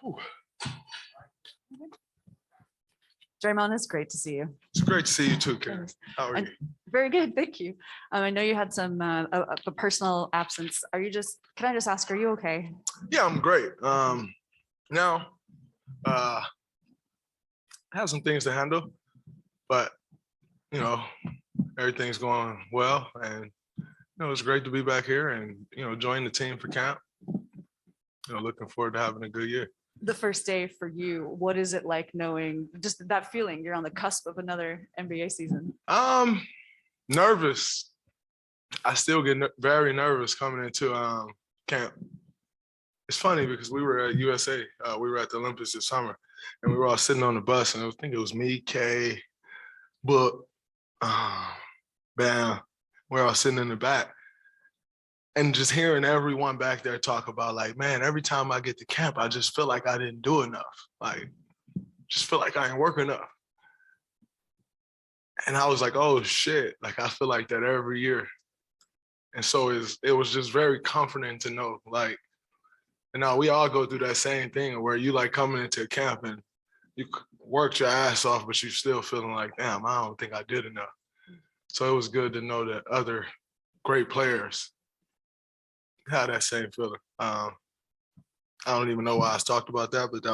Whew. Draymond, it's great to see you. It's great to see you too, Karen. How are you? Very good, thank you. I know you had some a personal absence. Can I just ask, are you okay? Yeah, I'm great. Now, I have some things to handle, but everything's going well, and it's great to be back here and join the team for camp. Looking forward to having a good year. The first day for you, what is it like knowing just that feeling you're on the cusp of another NBA season? Nervous. I still get very nervous coming into camp. It's funny because we were at USA. We were at the Olympics this summer, and we were all sitting on the bus, and I think it was me, Kay, Book, Bam. We're all sitting in the back. And just hearing everyone back there talk about, like, man, every time I get to camp, I just feel like I didn't do enough. Like, just feel like I ain't work enough. And I was like, oh, shit. Like, I feel like that every year. And so it was just very comforting to know, like, we all go through that same thing where you, like, coming into camp and you worked your ass off, but you still feeling like, damn, I don't think I did enough. So it was good to know that other great players had that same feeling. I don't even know why I talked about that, but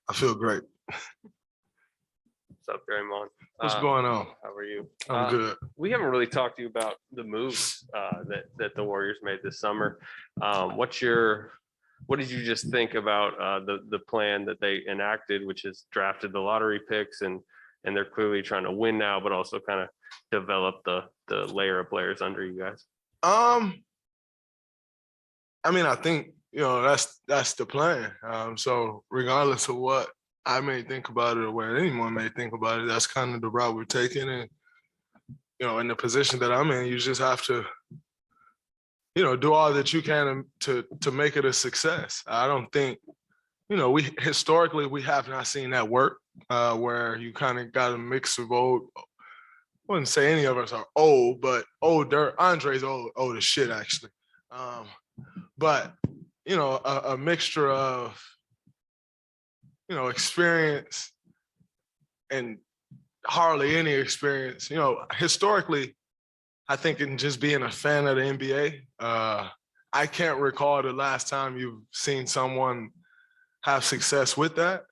I feel great. What's up, Draymond? What's going on? How are you? I'm good. We haven't really talked to you about the moves that the Warriors made this summer. What did you just think about the plan that they enacted, which is drafted the lottery picks, and they're clearly trying to win now, but also kind of develop the layer of players under you guys? I think, that's the plan. So regardless of what I may think about it or what anyone may think about it, that's kind of the route we're taking. And, in the position that I'm in, you just have to, do all that you can to make it a success. I don't think, we historically, we have not seen that work where you kind of got a mix of old, I wouldn't say any of us are old, but older. Andre's old as shit, actually. But, a mixture of, experience and hardly any experience. Historically, I think in just being a fan of the NBA, I can't recall the last time you've seen someone have success with that.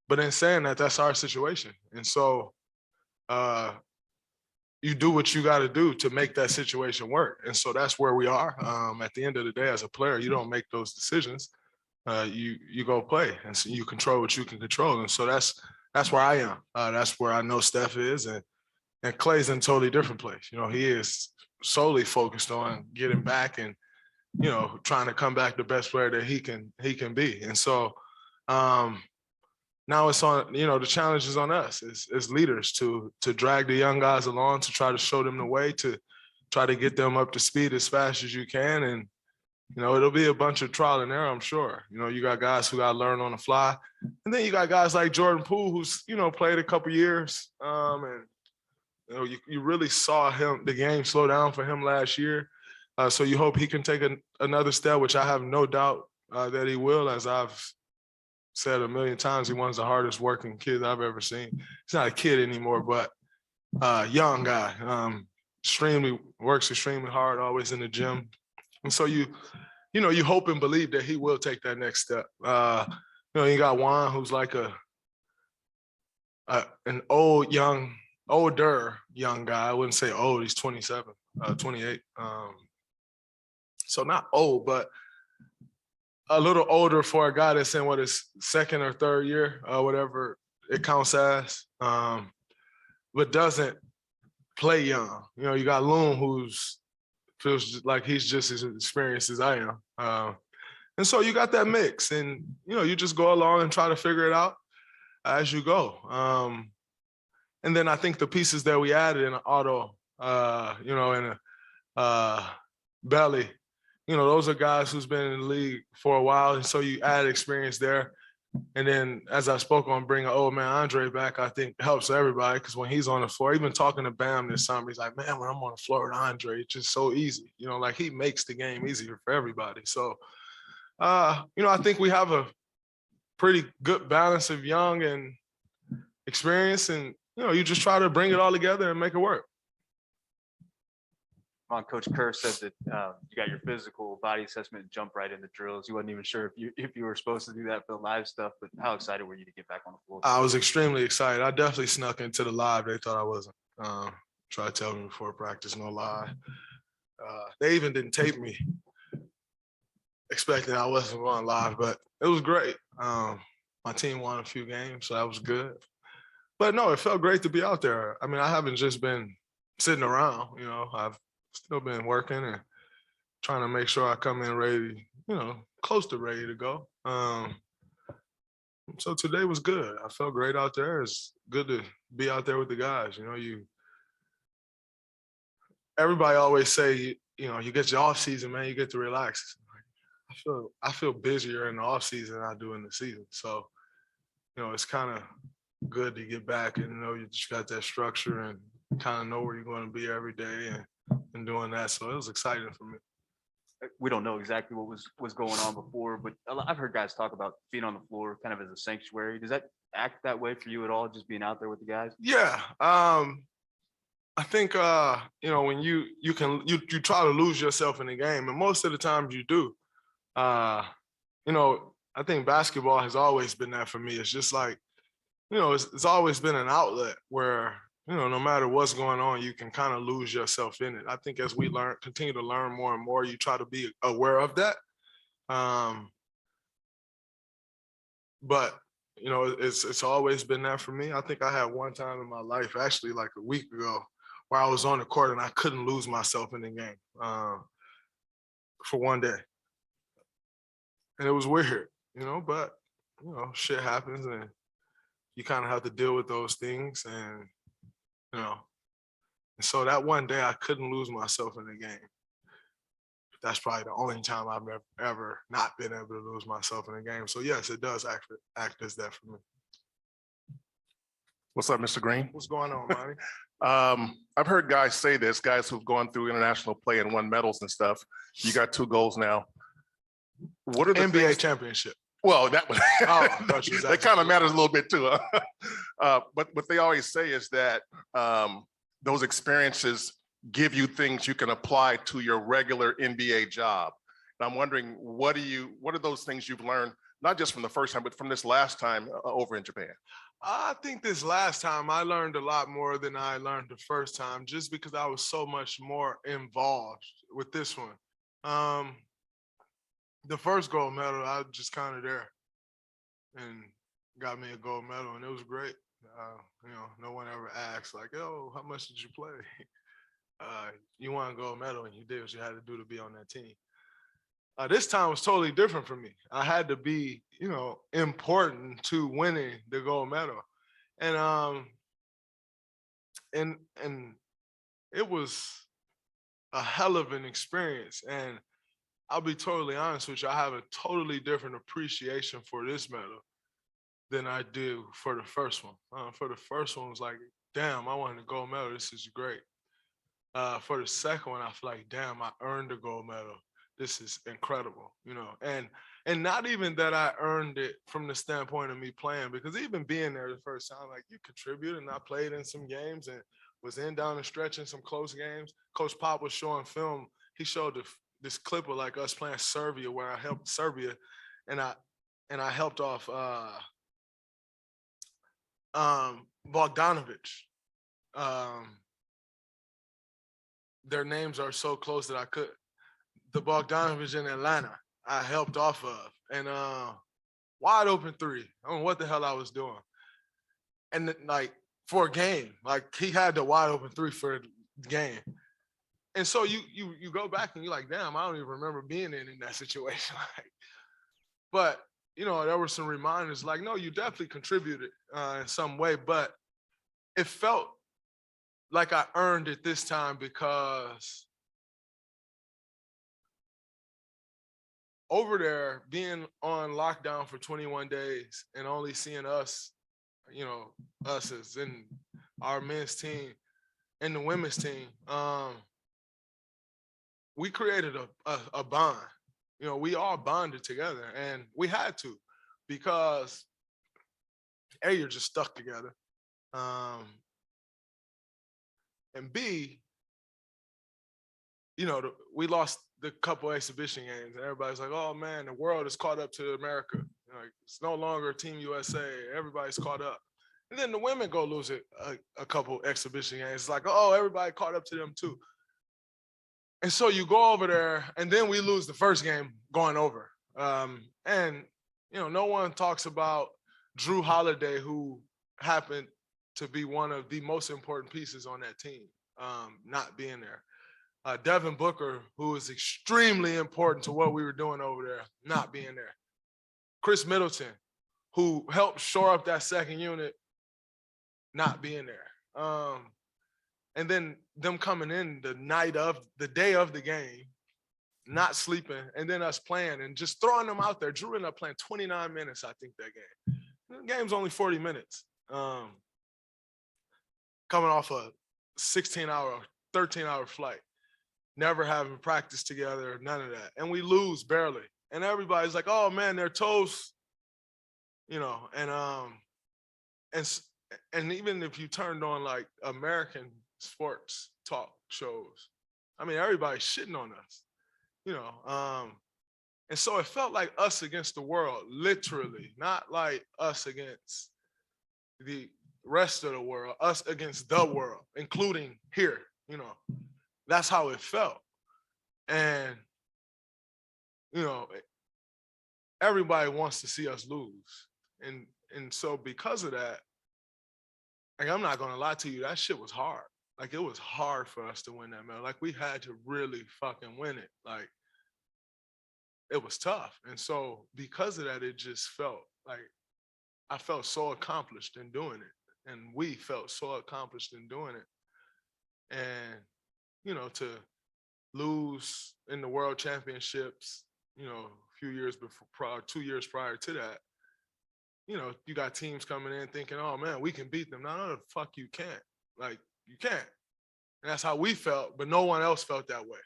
But in saying that, that's our situation. And so you do what you got to do to make that situation work. And so that's where we are. At the end of the day, as a player, you don't make those decisions. You go play, and so you control what you can control. And so that's where I am. That's where I know Steph is, and Clay's in a totally different place. He is solely focused on getting back and trying to come back the best player that he can be. And so now it's on, the challenge is on us as leaders to drag the young guys along, to try to show them the way, to try to get them up to speed as fast as you can. And, it'll be a bunch of trial and error, I'm sure. You got guys who got to learn on the fly. And then you got guys like Jordan Poole, who's, played a couple years. And, you really saw the game slow down for him last year. So you hope he can take another step, which I have no doubt that he will. As I've said a million times, he's one of the hardest working kids I've ever seen. He's not a kid anymore, but young guy. Works extremely hard, always in the gym. And so you hope and believe that he will take that next step. You got Juan, who's like an older young guy. I wouldn't say old, he's 27, 28. So not old, but a little older for a guy that's in his second or third year, whatever it counts as, but doesn't play young. You got Loon, who's feels like he's just as experienced as I am. And so you got that mix, and, you just go along and try to figure it out as you go. And then I think the pieces that we added in Otto, in Belly, those are guys who's been in the league for a while. And so you add experience there. And then, as I spoke on bringing old man Andre back, I think helps everybody, because when he's on the floor, even talking to Bam this summer, he's like, man, when I'm on the floor with Andre, it's just so easy. Like he makes the game easier for everybody. So, I think we have pretty good balance of young and experience, and you just try to bring it all together and make it work. Coach Kerr said that you got your physical body assessment and jump right into drills. You wasn't even sure if you were supposed to do that for the live stuff, but how excited were you to get back on the floor? I was extremely excited. I definitely snuck into the live. They thought I wasn't. Tried to tell me before practice, no lie. They even didn't tape me, expecting I wasn't going live, but it was great. My team won a few games, so that was good. But no, it felt great to be out there. I mean, I haven't just been sitting around, I've still been working and trying to make sure I come in ready, close to ready to go. So today was good. I felt great out there. It's good to be out there with the guys. Everybody always say, you get your off season, man, you get to relax. I feel busier in the off season than I do in the season. So, it's kind of good to get back and you just got that structure and kind of know where you're going to be every day and doing that. So it was exciting for me. We don't know exactly what was going on before, but I've heard guys talk about being on the floor kind of as a sanctuary. Does that act that way for you at all, just being out there with the guys? Yeah. I think when you try to lose yourself in the game, and most of the times you do. I think basketball has always been that for me. It's just like, it's always been an outlet where, no matter what's going on, you can kind of lose yourself in it. I think as we continue to learn more and more, you try to be aware of that. But it's always been that for me. I think I had one time in my life, actually like a week ago, where I was on the court and I couldn't lose myself in the game for one day. And it was weird, but, shit happens and you kind of have to deal with those things. And, and so that one day I couldn't lose myself in the game. That's probably the only time I've ever not been able to lose myself in a game. So yes, it does act as that for me. What's up, Mr. Green? What's going on, Monty? I've heard guys say this, guys who've gone through international play and won medals and stuff. You got 2 goals now. What are the NBA things? championship. Well, that was that that kind of matters a little bit too. But what they always say is that those experiences give you things you can apply to your regular NBA job. And I'm wondering, what are those things you've learned, not just from the first time, but from this last time over in Japan? I think this last time I learned a lot more than I learned the first time, just because I was so much more involved with this one. The first gold medal, I was just kind of there and got me a gold medal, and it was great. No one ever asked like, "Oh, how much did you play?" You won a gold medal and you did what you had to do to be on that team. This time was totally different for me. I had to be, important to winning the gold medal. And it was a hell of an experience. And I'll be totally honest with you, I have a totally different appreciation for this medal than I do for the first one. For the first one, it was like, damn, I won the gold medal. This is great. For the second one, I feel like, damn, I earned the gold medal. This is incredible, and not even that I earned it from the standpoint of me playing, because even being there the first time, like, you contributed, and I played in some games and was down the stretch in some close games. Coach Pop was showing film. He showed this clip of like us playing Serbia, where I helped Serbia, and I helped off Bogdanovic. Their names are so close that I could. The Bogdanovic in Atlanta, I helped off of, and wide open 3. I don't know what the hell I was doing, and like for a game, like he had the wide open 3 for a game, and so you go back and you're like, damn, I don't even remember being in that situation. But there were some reminders, like, no, you definitely contributed in some way, but it felt like I earned it this time, because over there, being on lockdown for 21 days and only seeing us, us as in our men's team and the women's team, we created a bond. We all bonded together, and we had to, because A, you're just stuck together. And B, we lost the couple exhibition games, and everybody's like, "Oh man, the world is caught up to America. Like, it's no longer Team USA. Everybody's caught up." And then the women go lose it a couple exhibition games. It's like, "Oh, everybody caught up to them too." And so you go over there, and then we lose the first game going over. And no one talks about Drew Holiday, who happened to be one of the most important pieces on that team, not being there. Devin Booker, who is extremely important to what we were doing over there, not being there. Chris Middleton, who helped shore up that second unit, not being there. And then them coming in the day of the game, not sleeping, and then us playing and just throwing them out there. Drew ended up playing 29 minutes, I think, that game. The game's only 40 minutes. Coming off a 16-hour, 13-hour flight, never having practiced together, none of that. And we lose barely. And everybody's like, "Oh man, they're toast." And even if you turned on like American sports talk shows, I mean, everybody's shitting on us, and so it felt like us against the world, literally, not like us against the rest of the world, us against the world, including here, that's how it felt. And, everybody wants to see us lose. And so because of that, like, I'm not gonna lie to you, that shit was hard. Like, it was hard for us to win that medal. Like, we had to really fucking win it. Like, it was tough. And so because of that, it just felt like I felt so accomplished in doing it. And we felt so accomplished in doing it. And, to lose in the world championships, a few years before, 2 years prior to that, you got teams coming in thinking, "Oh man, we can beat them." No, the fuck you can't. Like, you can't. And that's how we felt, but no one else felt that way.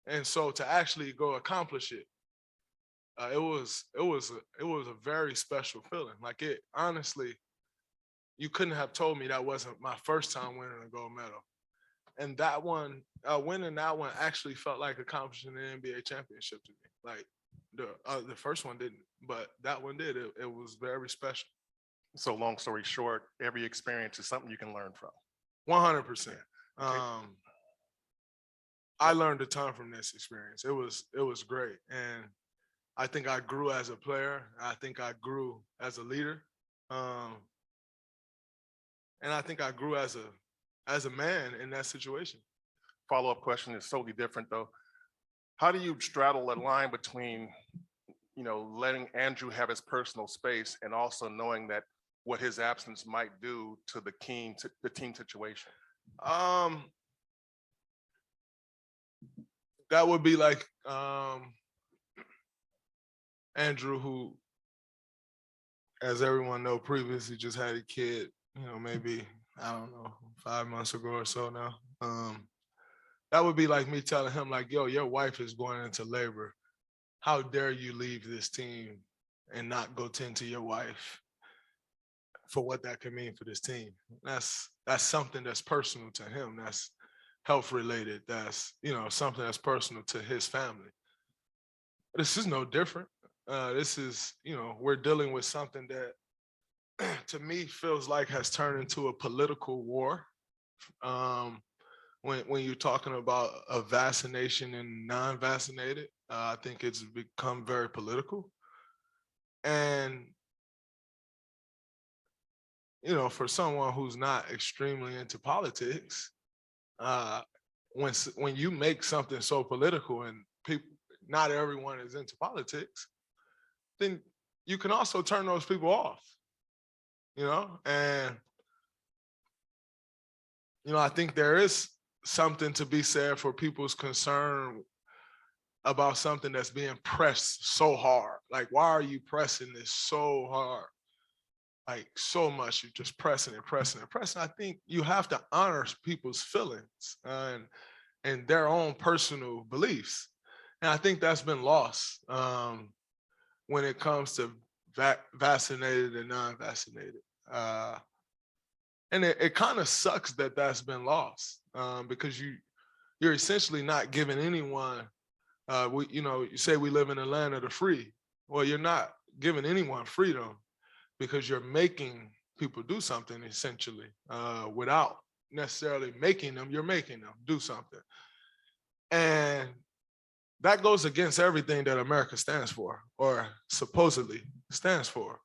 And so to actually go accomplish it, it was a very special feeling. Like, it honestly, you couldn't have told me that wasn't my first time winning a gold medal. And that one, winning that one actually felt like accomplishing an NBA championship to me. Like, the first one didn't, but that one did. It was very special. So long story short, every experience is something you can learn from. 100%. Okay. I learned a ton from this experience. It was great. And I think I grew as a player. I think I grew as a leader. And I think I grew as a man in that situation. Follow-up question is totally different though. How do you straddle that line between, letting Andrew have his personal space and also knowing that what his absence might do to the team situation? That would be like Andrew, who, as everyone know, previously just had a kid, maybe, I don't know, 5 months ago or so now. That would be like me telling him, like, "Yo, your wife is going into labor. How dare you leave this team and not go tend to your wife?" For what that could mean for this team. That's something that's personal to him. That's health related. That's, something that's personal to his family. This is no different. This is, we're dealing with something that to me feels like has turned into a political war. When you're talking about a vaccination and non-vaccinated, I think it's become very political. And for someone who's not extremely into politics, when you make something so political and not everyone is into politics, then you can also turn those people off, and I think there is something to be said for people's concern about something that's being pressed so hard. Like, why are you pressing this so hard? Like, so much, you're just pressing and pressing and pressing. I think you have to honor people's feelings and their own personal beliefs. And I think that's been lost when it comes to vaccinated and non-vaccinated. And it kind of sucks that that's been lost, because you're essentially not giving anyone, you say we live in a land of the free. Well, you're not giving anyone freedom because you're making people do something essentially, without necessarily making them, you're making them do something. And that goes against everything that America stands for, or supposedly stands for.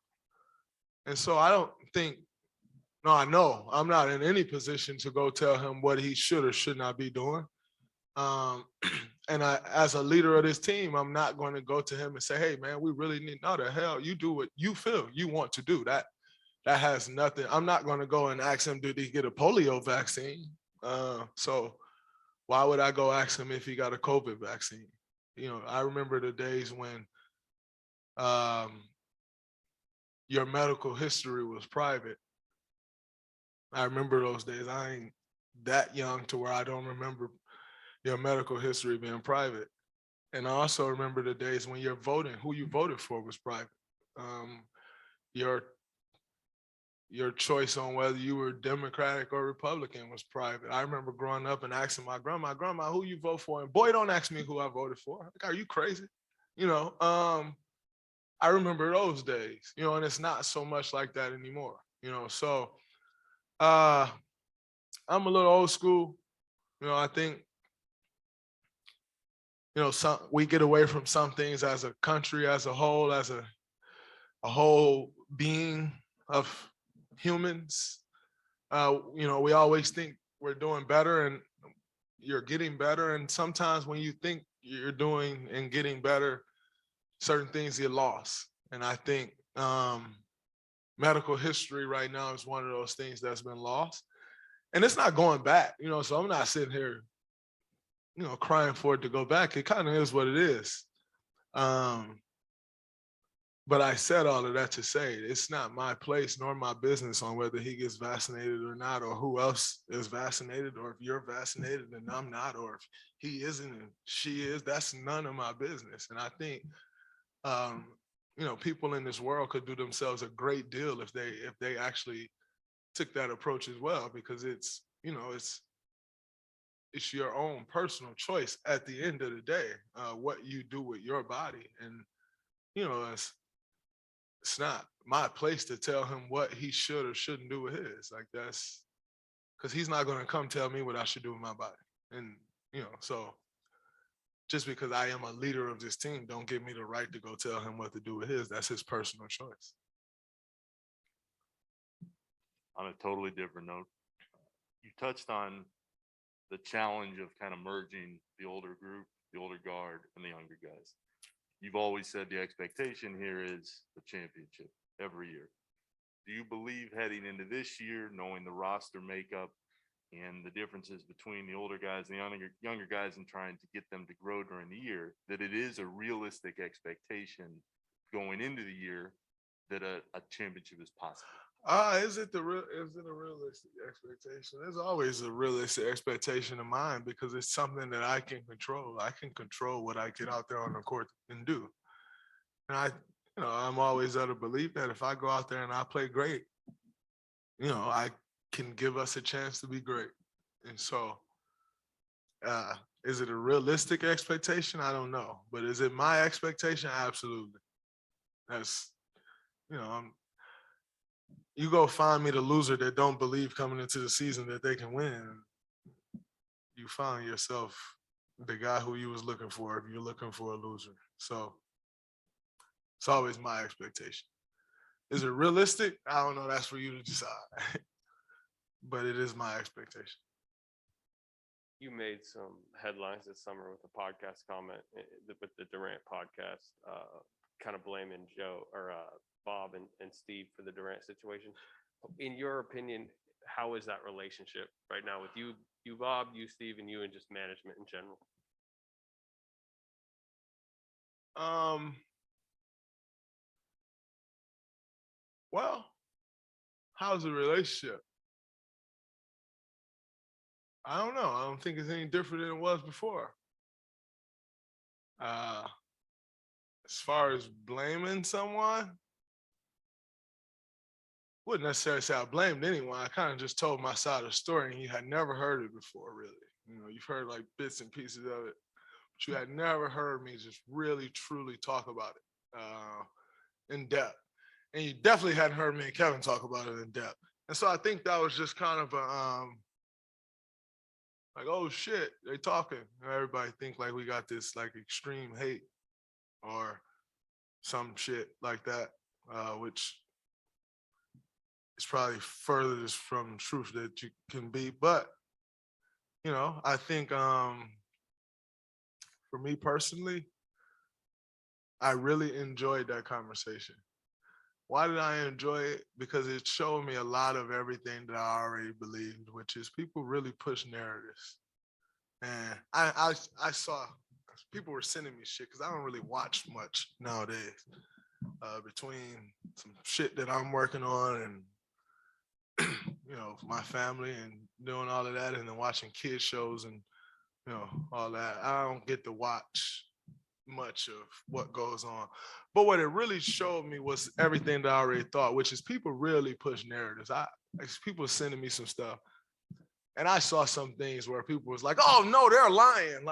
And so I don't think, no, I know I'm not in any position to go tell him what he should or should not be doing. And as a leader of this team, I'm not going to go to him and say, hey, man, we really need, no, the hell, you do what you feel you want to do. That has nothing. I'm not going to go and ask him, did he get a polio vaccine? So why would I go ask him if he got a COVID vaccine? I remember the days when your medical history was private. I remember those days. I ain't that young to where I don't remember your medical history being private. And I also remember the days when you're voting, who you voted for was private. Your choice on whether you were Democratic or Republican was private. I remember growing up and asking my grandma, who you vote for? And boy, don't ask me who I voted for. Like, are you crazy? I remember those days, and it's not so much like that anymore, so I'm a little old school. I think, we get away from some things as a country, as a whole, as a whole being of humans. We always think we're doing better and you're getting better. And sometimes when you think you're doing and getting better, certain things get lost. And I think medical history right now is one of those things that's been lost. And it's not going back, so I'm not sitting here, crying for it to go back. It kind of is what it is. But I said all of that to say it's not my place nor my business on whether he gets vaccinated or not, or who else is vaccinated, or if you're vaccinated and I'm not, or if he isn't and she is. That's none of my business. And I think, people in this world could do themselves a great deal if they actually took that approach as well, because it's your own personal choice at the end of the day, what you do with your body. And, it's not my place to tell him what he should or shouldn't do with his. Like, that's because he's not going to come tell me what I should do with my body. And, so just because I am a leader of this team, don't give me the right to go tell him what to do with his. That's his personal choice. On a totally different note, you touched on the challenge of kind of merging the older group, the older guard, and the younger guys. You've always said the expectation here is the championship every year. Do you believe heading into this year, knowing the roster makeup and the differences between the older guys and the younger guys and trying to get them to grow during the year, that it is a realistic expectation going into the year that a championship is possible? Is it a realistic expectation? There's always a realistic expectation of mine because it's something that I can control. I can control what I get out there on the court and do. And I'm always of the belief that if I go out there and I play great, I can give us a chance to be great. And so, is it a realistic expectation? I don't know. But is it my expectation? Absolutely. That's, you go find me the loser that don't believe coming into the season that they can win. You found yourself the guy who you was looking for if you're looking for a loser. So it's always my expectation. Is it realistic? I don't know. That's for you to decide. But it is my expectation. You made some headlines this summer with a podcast comment with the Durant podcast, kind of blaming Joe or Bob and Steve for the Durant situation. In your opinion, how is that relationship right now with you Bob, you Steve, and you, and just management in general? Well, how's the relationship? I don't know. I don't think it's any different than it was before. As far as blaming someone, wouldn't necessarily say I blamed anyone. I kind of just told my side of the story, and you had never heard it before, really. You know, you've heard like bits and pieces of it, but you had never heard me just really, truly talk about it in depth. And you definitely hadn't heard me and Kevin talk about it in depth. And so I think that was just kind of a, like, oh shit, they talking. Everybody think like we got this like extreme hate or some shit like that, which is probably furthest from truth that you can be. But, you know, I think for me personally, I really enjoyed that conversation. Why did I enjoy it? Because it showed me a lot of everything that I already believed, which is people really push narratives. And I saw people were sending me shit because I don't really watch much nowadays. Between some shit that I'm working on and you know, my family and doing all of that, and then watching kids shows and you know all that, I don't get to watch much of what goes on. But what it really showed me was everything that I already thought, which is people really push narratives. People sending me some stuff, and I saw some things where people was like, "Oh no, they're lying."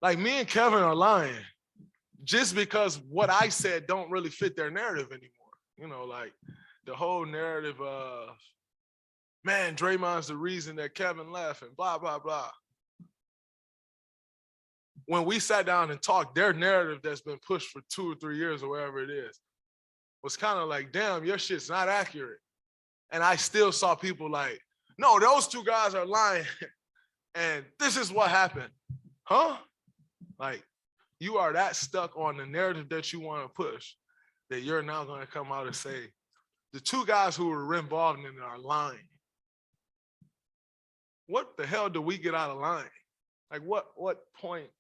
Like me and Kevin are lying, just because what I said don't really fit their narrative anymore. You know, like the whole narrative of, man, Draymond's the reason that Kevin left and blah blah blah. When we sat down and talked, their narrative that's been pushed for 2 or 3 years or wherever it is was kind of like, damn, your shit's not accurate. And I still saw people like, no, those two guys are lying. And this is what happened. Huh? Like, you are that stuck on the narrative that you want to push that you're now going to come out and say, the two guys who were involved in it are lying. What the hell do we get out of line? Like, what point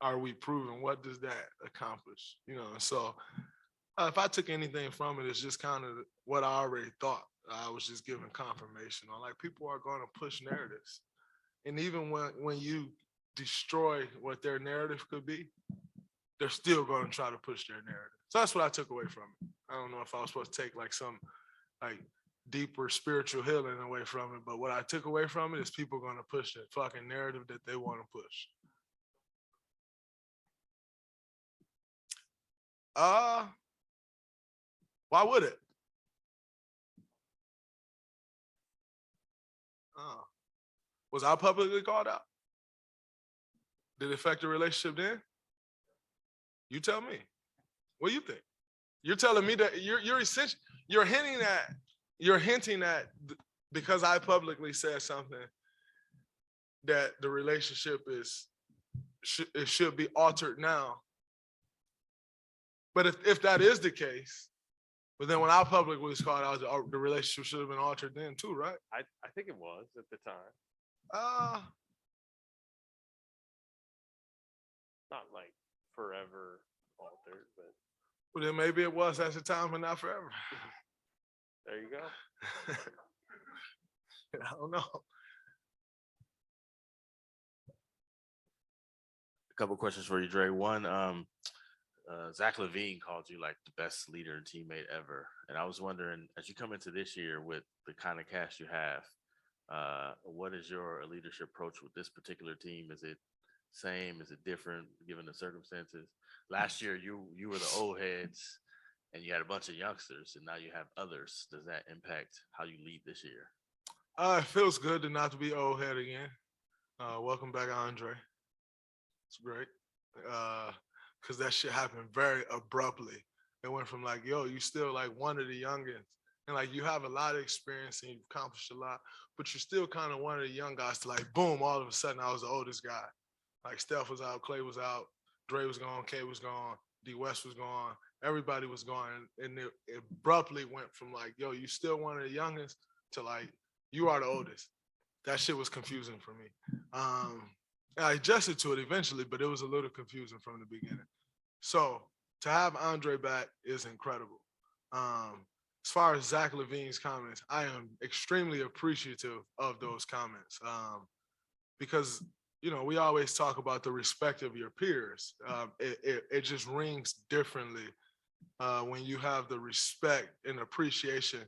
are we proving? What does that accomplish? You know, so if I took anything from it, it's just kind of what I already thought. I was just giving confirmation on, like, people are going to push narratives. And even when you destroy what their narrative could be, they're still going to try to push their narrative. So that's what I took away from it. I don't know if I was supposed to take like some like deeper spiritual healing away from it, but what I took away from it is people going to push the fucking narrative that they want to push. Why would it? Was I publicly called out? Did it affect the relationship then? You tell me. What do you think? You're telling me that you're essentially you're hinting at because I publicly said something that the relationship it should be altered now. But if that is the case, but then when I publicly was called out, the relationship should have been altered then too, right? I think it was at the time. Not like forever altered, but Well, then maybe it was at the time, but not forever. there you go. I don't know. A couple questions for you, Dre. One, Zach LaVine called you like the best leader and teammate ever. And I was wondering, as you come into this year with the kind of cast you have, what is your leadership approach with this particular team? Is it same? Is it different given the circumstances? Last year, you were the old heads and you had a bunch of youngsters, and now you have others. Does that impact how you lead this year? It feels good to not to be old head again. Welcome back, Andre. It's great. Because that shit happened very abruptly. It went from like, yo, you still like one of the youngins. And like you have a lot of experience and you've accomplished a lot, but you're still kind of one of the young guys to like, boom, all of a sudden I was the oldest guy. Like Steph was out, Clay was out, Dre was gone, K was gone, D West was gone, everybody was gone. And it abruptly went from like, yo, you still one of the youngest to like, you are the oldest. That shit was confusing for me. I adjusted to it eventually, but it was a little confusing from the beginning. So to have Andre back is incredible. As far as Zach LaVine's comments, I am extremely appreciative of those comments because, you know, we always talk about the respect of your peers. It just rings differently when you have the respect and appreciation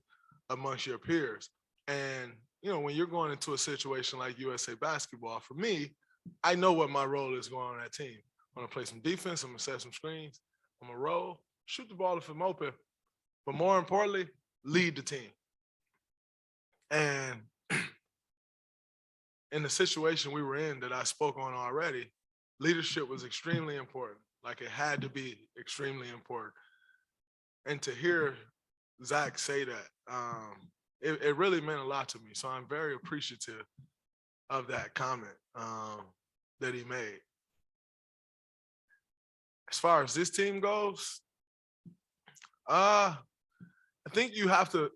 amongst your peers. And, you know, when you're going into a situation like USA basketball, for me, I know what my role is going on that team. I'm gonna play some defense, I'm gonna set some screens, I'm gonna roll, shoot the ball if I'm open, but more importantly, lead the team. And in the situation we were in that I spoke on already, leadership was extremely important. Like it had to be extremely important. And to hear Zach say that, it really meant a lot to me. So I'm very appreciative of that comment that he made. As far as this team goes, I think you have to,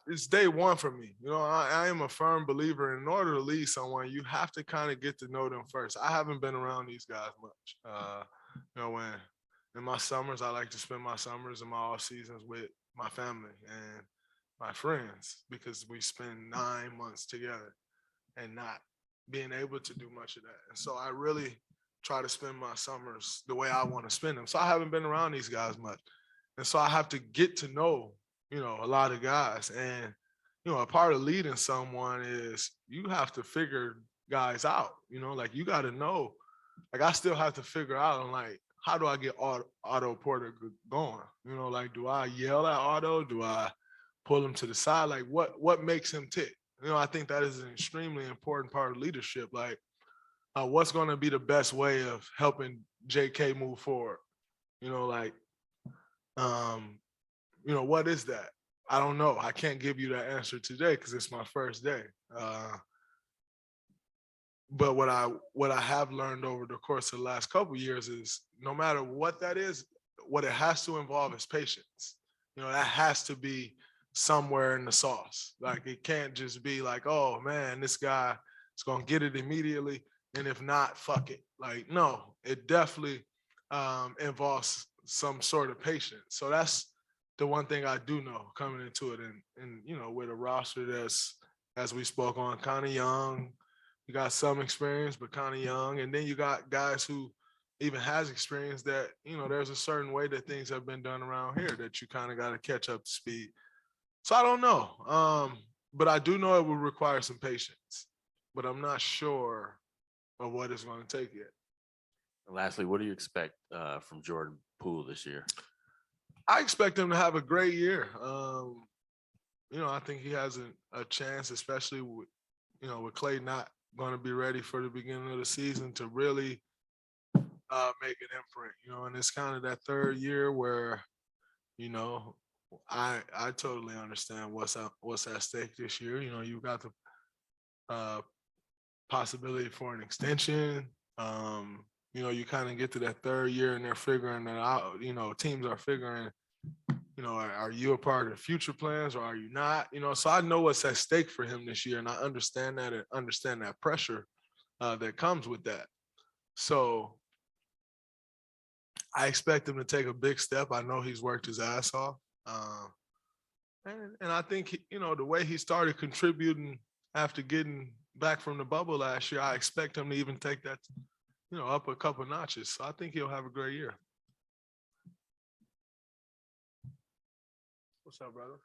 it's day one for me. You know, I am a firm believer in order to lead someone, you have to kind of get to know them first. I haven't been around these guys much. You know, when in my summers, I like to spend my summers and my off seasons with my family and my friends because we spend 9 months together and not being able to do much of that. And so I really try to spend my summers the way I want to spend them. So I haven't been around these guys much. And so I have to get to know, you know, a lot of guys. And, you know, a part of leading someone is you have to figure guys out, you know, like you got to know, like I still have to figure out, I'm like, how do I get Otto Porter going? You know, like, do I yell at Otto? Do I pull him to the side? Like what makes him tick? You know, I think that is an extremely important part of leadership. Like, what's going to be the best way of helping JK move forward? You know, like, you know, what is that? I don't know. I can't give you that answer today because it's my first day. But what I have learned over the course of the last couple of years is no matter what that is, what it has to involve is patience. You know, that has to be somewhere in the sauce. Like it can't just be like, oh man, this guy is gonna get it immediately, and if not, fuck it. Like no, it definitely involves some sort of patience. So that's the one thing I do know coming into it, and you know, with a roster that's, as we spoke on, kind of young. You got some experience, but kind of young. And then you got guys who even has experience that, you know, there's a certain way that things have been done around here that you kind of got to catch up to speed. So I don't know. But I do know it will require some patience, but I'm not sure of what it's going to take yet. And lastly, what do you expect from Jordan Poole this year? I expect him to have a great year. You know, I think he has a chance, especially with, you know, with Clay not going to be ready for the beginning of the season to really make an imprint, you know, and it's kind of that third year where, you know, I totally understand what's at stake this year. You know, you've got the possibility for an extension. You know, you kind of get to that third year and they're figuring that out, you know, teams are figuring, you know, are you a part of the future plans or are you not? You know, so I know what's at stake for him this year, and I understand that and understand that pressure that comes with that. So I expect him to take a big step. I know he's worked his ass off. And I think, you know, the way he started contributing after getting back from the bubble last year, I expect him to even take that, you know, up a couple notches. So I think he'll have a great year. What's up, brother?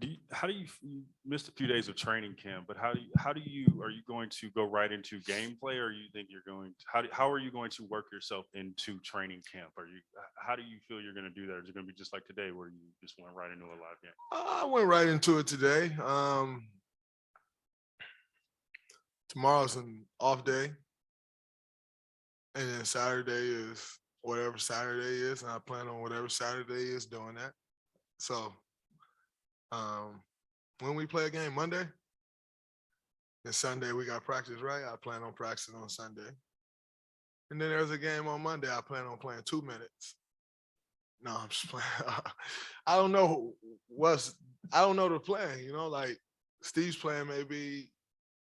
You missed a few days of training camp, but are you going to go right into gameplay, or you think you're going to, how are you going to work yourself into training camp? How do you feel you're going to do that? Is it going to be just like today where you just went right into a live game? I went right into it today. Tomorrow's an off day, and then Saturday is whatever Saturday is, and I plan on whatever Saturday is doing that. So when we play a game Monday and Sunday, we got practice, right? I plan on practicing on Sunday. And then there's a game on Monday. I plan on playing 2 minutes. No, I'm just playing. I don't know the plan, you know, like Steve's plan maybe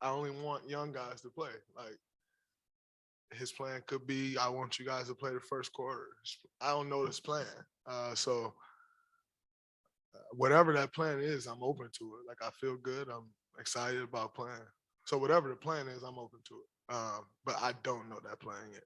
I only want young guys to play. Like his plan could be, I want you guys to play the first quarter. I don't know this plan. So whatever that plan is, I'm open to it. Like I feel good. I'm excited about playing. So whatever the plan is, I'm open to it. But I don't know that plan yet.